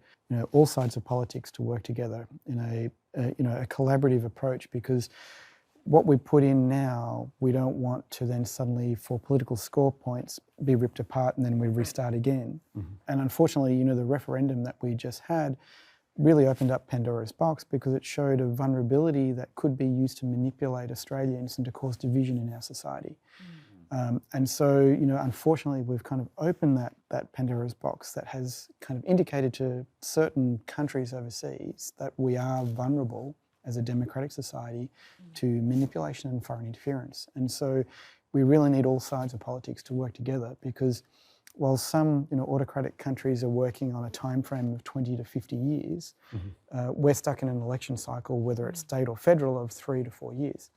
all sides of politics to work together in a collaborative approach, because what we put in now, we don't want to then suddenly, for political score points, be ripped apart and then we restart again. Mm-hmm. And unfortunately, the referendum that we just had really opened up Pandora's box, because it showed a vulnerability that could be used to manipulate Australians and to cause division in our society. And so, unfortunately, we've kind of opened that Pandora's box that has kind of indicated to certain countries overseas that we are vulnerable as a democratic society to manipulation and foreign interference. And so we really need all sides of politics to work together, because while some autocratic countries are working on a time frame of 20 to 50 years, we're stuck in an election cycle, whether it's state or federal, of 3 to 4 years.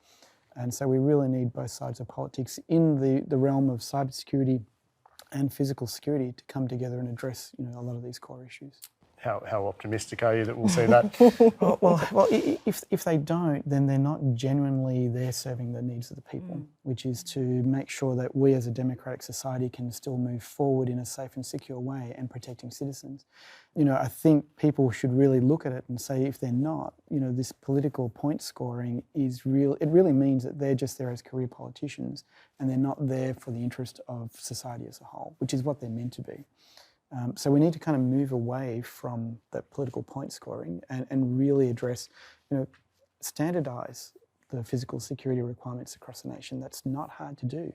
And so we really need both sides of politics in the realm of cybersecurity and physical security to come together and address, a lot of these core issues. How optimistic are you that we'll see that? Well, if they don't, then they're not genuinely there serving the needs of the people, which is to make sure that we as a democratic society can still move forward in a safe and secure way and protecting citizens. I think people should really look at it and say if they're not, this political point scoring is real. It really means that they're just there as career politicians and they're not there for the interest of society as a whole, which is what they're meant to be. So we need to kind of move away from that political point scoring and really address, standardise the physical security requirements across the nation. That's not hard to do.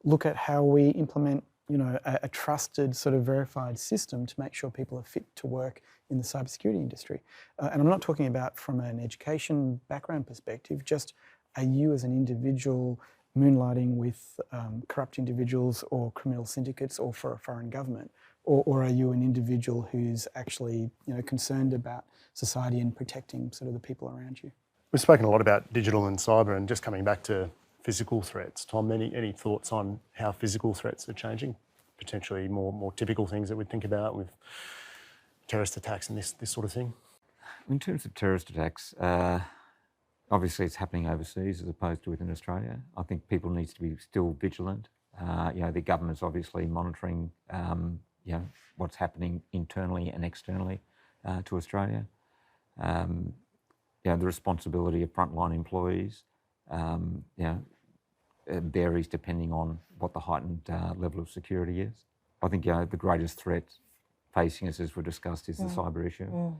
Look at how we implement, a trusted sort of verified system to make sure people are fit to work in the cybersecurity industry. And I'm not talking about from an education background perspective, just are you as an individual moonlighting with corrupt individuals or criminal syndicates or for a foreign government? Or are you an individual who's actually, concerned about society and protecting sort of the people around you? We've spoken a lot about digital and cyber, and just coming back to physical threats. Tom, any thoughts on how physical threats are changing? Potentially more typical things that we'd think about with terrorist attacks and this sort of thing? In terms of terrorist attacks, obviously it's happening overseas as opposed to within Australia. I think people need to be still vigilant. The government's obviously monitoring what's happening internally and externally to Australia. The responsibility of frontline employees, it varies depending on what the heightened level of security is. I think the greatest threat facing us, as we discussed, is the cyber issue.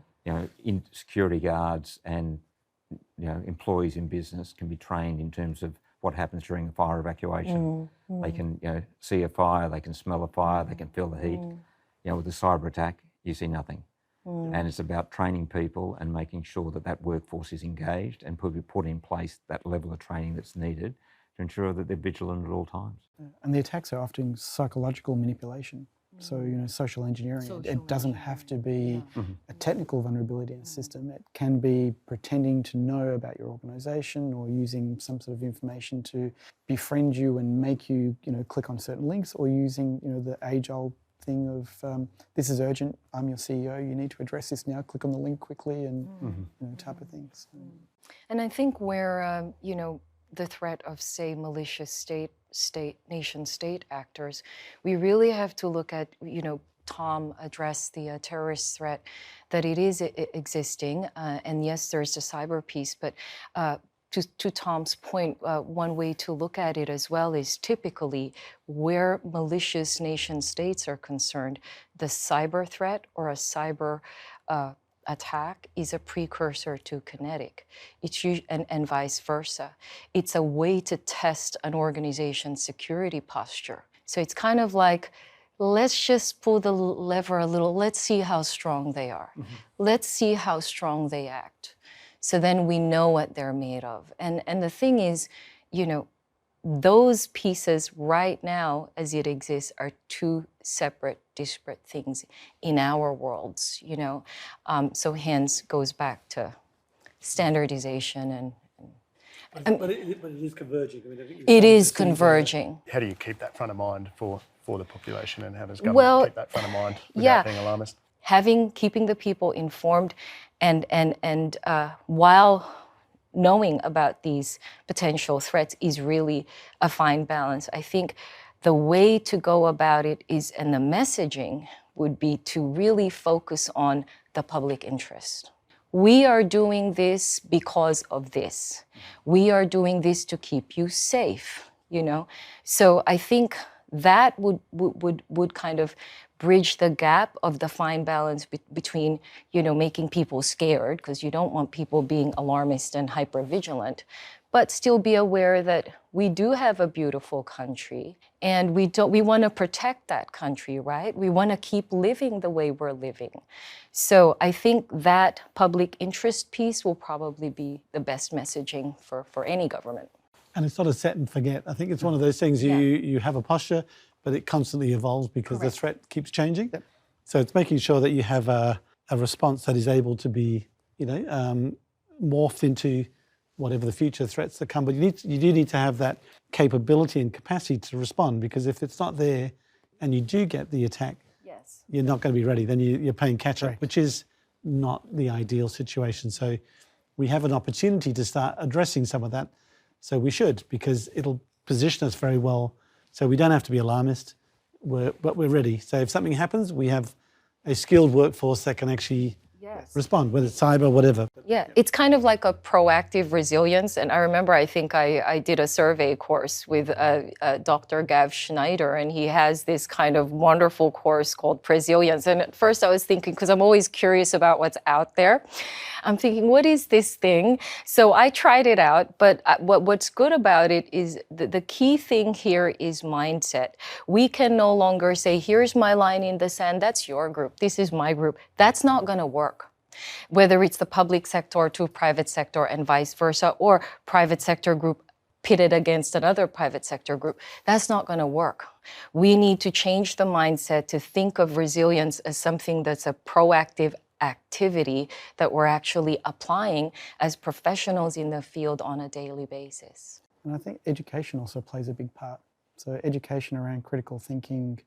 In security guards and employees in business can be trained in terms of what happens during a fire evacuation. They can see a fire, they can smell a fire, they can feel the heat. With a cyber attack, you see nothing. And it's about training people and making sure that workforce is engaged and put in place that level of training that's needed to ensure that they're vigilant at all times. And the attacks are often psychological manipulation. So, social engineering. It doesn't have to be a technical vulnerability in a system. It can be pretending to know about your organisation or using some sort of information to befriend you and make you, click on certain links, or using, the age-old thing of this is urgent, I'm your CEO, you need to address this now, click on the link quickly, and type of things. And I think where, the threat of, say, malicious nation-state actors, we really have to look at, Tom addressed the terrorist threat, that it is existing, and yes, there's the cyber piece, but to Tom's point, one way to look at it as well is typically where malicious nation-states are concerned, the cyber threat or a cyber attack is a precursor to kinetic. And vice versa. It's a way to test an organization's security posture. So it's kind of like, let's just pull the lever a little. Let's see how strong they are. Let's see how strong they act. So then we know what they're made of. And the thing is, those pieces right now, as it exists, are two separate, disparate things in our worlds, So hence goes back to standardization but it is converging. I think it is converging. How do you keep that front of mind for the population, and how does government keep that front of mind without being alarmist? Keeping the people informed and while knowing about these potential threats is really a fine balance. I think the way to go about it is, and the messaging would be to really focus on the public interest. We are doing this because of this. We are doing this to keep you safe, So I think that would kind of bridge the gap of the fine balance between, making people scared, because you don't want people being alarmist and hypervigilant, but still be aware that we do have a beautiful country, and we want to protect that country, right? We want to keep living the way we're living. So I think that public interest piece will probably be the best messaging for any government. And it's not a set and forget. I think it's one of those things you have a posture, but it constantly evolves because the threat keeps changing. Yep. So it's making sure that you have a response that is able to be, morphed into whatever the future threats that come. But you do need to have that capability and capacity to respond, because if it's not there and you do get the attack, Yes. you're not going to be ready. Then you're playing catch up, which is not the ideal situation. So we have an opportunity to start addressing some of that. So we should, because it'll position us very well. So we don't have to be alarmist, but we're ready. So if something happens, we have a skilled workforce that can actually respond, whether it's cyber, whatever. Yeah, it's kind of like a proactive resilience. And I remember, I think I did a survey course with Dr. Gav Schneider, and he has this kind of wonderful course called Presilience. And at first I was thinking, because I'm always curious about what's out there, I'm thinking, what is this thing? So I tried it out, but what's good about it is the key thing here is mindset. We can no longer say, here's my line in the sand, that's your group, this is my group. That's not going to work. Whether it's the public sector to private sector and vice versa, or private sector group pitted against another private sector group, that's not going to work. We need to change the mindset to think of resilience as something that's a proactive activity that we're actually applying as professionals in the field on a daily basis. And I think education also plays a big part. So education around critical thinking,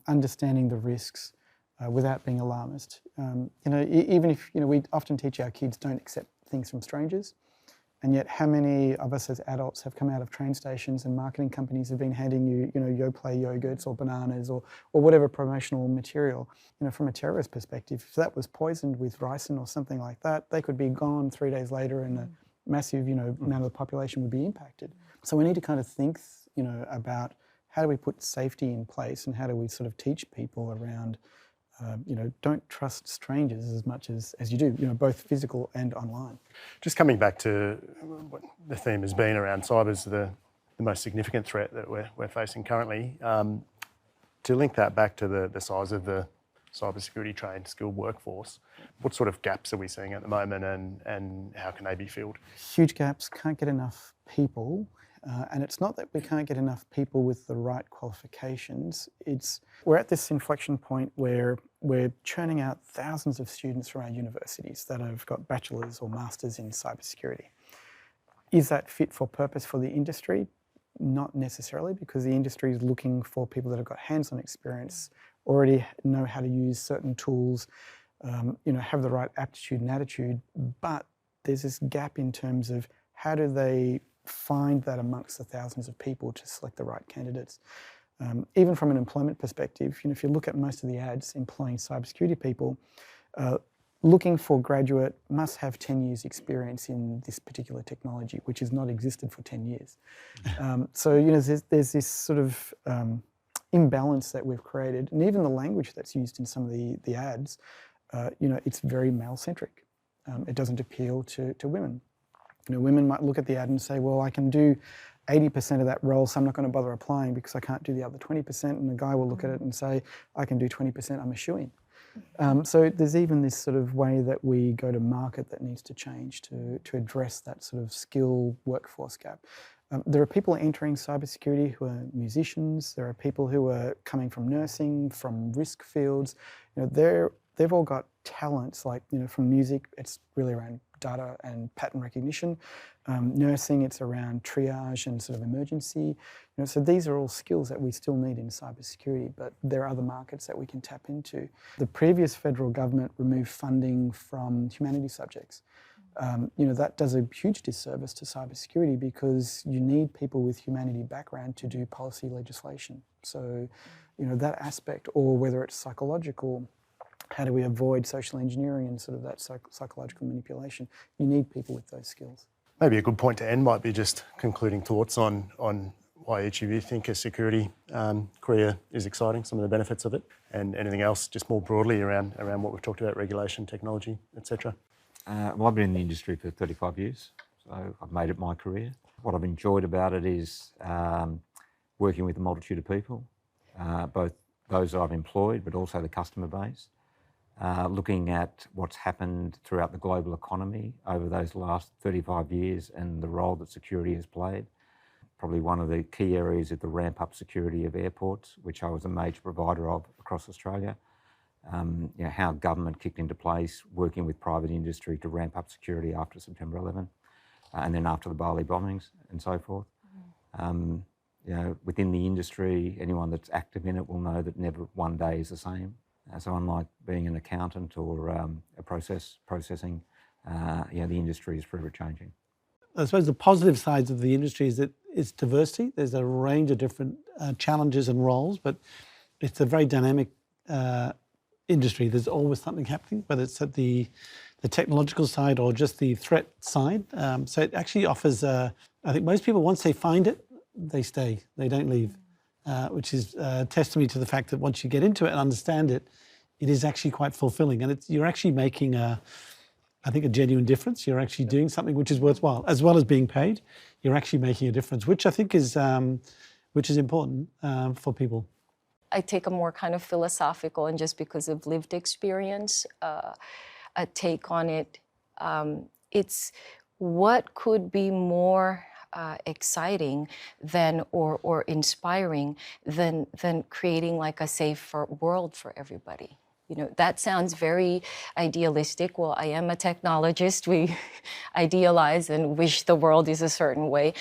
understanding the risks without being alarmist. Even if, we often teach our kids don't accept things from strangers, and yet how many of us as adults have come out of train stations and marketing companies have been handing you, Yoplait yogurts or bananas or whatever promotional material. From a terrorist perspective, if that was poisoned with ricin or something like that, they could be gone 3 days later and a massive, amount of the population would be impacted. So we need to kind of think, about how do we put safety in place and how do we sort of teach people around, don't trust strangers as much as you do, both physical and online. Just coming back to what the theme has been around cyber's the most significant threat that we're facing currently. To link that back to the size of the cybersecurity trained skilled workforce, what sort of gaps are we seeing at the moment and how can they be filled? Huge gaps, can't get enough people. And it's not that we can't get enough people with the right qualifications. We're at this inflection point where we're churning out thousands of students around universities that have got bachelors or masters in cybersecurity. Is that fit for purpose for the industry? Not necessarily, because the industry is looking for people that have got hands-on experience, already know how to use certain tools, have the right aptitude and attitude. But there's this gap in terms of how do they find that amongst the thousands of people to select the right candidates. Even from an employment perspective, if you look at most of the ads employing cybersecurity people, looking for graduate must have 10 years experience in this particular technology, which has not existed for 10 years. So there's this sort of imbalance that we've created, and even the language that's used in some of the ads, it's very male-centric. It doesn't appeal to women. Women might look at the ad and say, well, I can do 80% of that role, so I'm not going to bother applying because I can't do the other 20%. And the guy will look at it and say, I can do 20%, I'm a shoo-in. So there's even this sort of way that we go to market that needs to change to address that sort of skill workforce gap. There are people entering cybersecurity who are musicians. There are people who are coming from nursing, from risk fields. They've all got talents, like, from music, it's really around data and pattern recognition. Nursing, it's around triage and sort of emergency. So these are all skills that we still need in cybersecurity, but there are other markets that we can tap into. The previous federal government removed funding from humanities subjects. That does a huge disservice to cybersecurity because you need people with humanity background to do policy legislation. So, that aspect, or whether it's psychological, how do we avoid social engineering and sort of that psychological manipulation? You need people with those skills. Maybe a good point to end might be just concluding thoughts on why each of you think a security career is exciting, some of the benefits of it, and anything else just more broadly around what we've talked about, regulation, technology, etc. Well, I've been in the industry for 35 years, so I've made it my career. What I've enjoyed about it is working with a multitude of people, both those that I've employed, but also the customer base. Looking at what's happened throughout the global economy over those last 35 years and the role that security has played. Probably one of the key areas is the ramp-up security of airports, which I was a major provider of across Australia. How government kicked into place, working with private industry to ramp up security after September 11. and then after the Bali bombings and so forth. Within the industry, anyone that's active in it will know that never one day is the same. So unlike being an accountant or a processing, the industry is forever changing. I suppose the positive sides of the industry is that it's diversity. There's a range of different challenges and roles, but it's a very dynamic industry. There's always something happening, whether it's at the technological side or just the threat side. So it actually offers, I think most people, once they find it, they stay, they don't leave, which is testimony to the fact that once you get into it and understand it, it is actually quite fulfilling. And you're actually making I think a genuine difference. You're actually doing something which is worthwhile, as well as being paid. You're actually making a difference, which I think is important for people. I take a more kind of philosophical and just because of lived experience, a take on it. It's what could be more exciting than or inspiring than creating like a safer world for everybody. That sounds very idealistic. Well, I am a technologist. We idealize and wish the world is a certain way.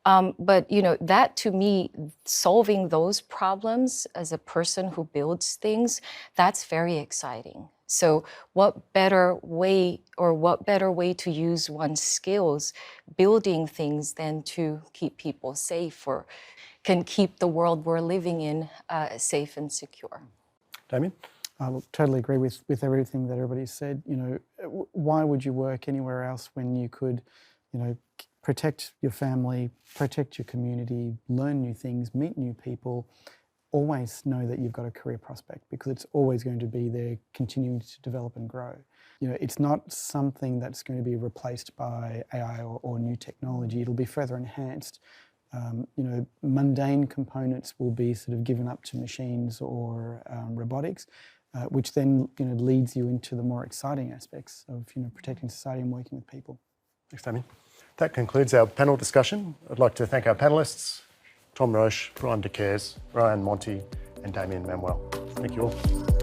But that to me, solving those problems as a person who builds things, that's very exciting. So what better way to use one's skills building things than to keep people safe or can keep the world we're living in safe and secure. Damien? I totally agree with everything that everybody's said. Why would you work anywhere else when you could, protect your family, protect your community, learn new things, meet new people, always know that you've got a career prospect because it's always going to be there continuing to develop and grow. It's not something that's going to be replaced by AI or new technology. It'll be further enhanced. Mundane components will be sort of given up to machines or robotics, which then leads you into the more exciting aspects of protecting society and working with people. Thanks, Damien. That concludes our panel discussion. I'd like to thank our panellists, Tom Roche, Bryan de Caires, Roanne Monte and Damien Manuel. Thank you all.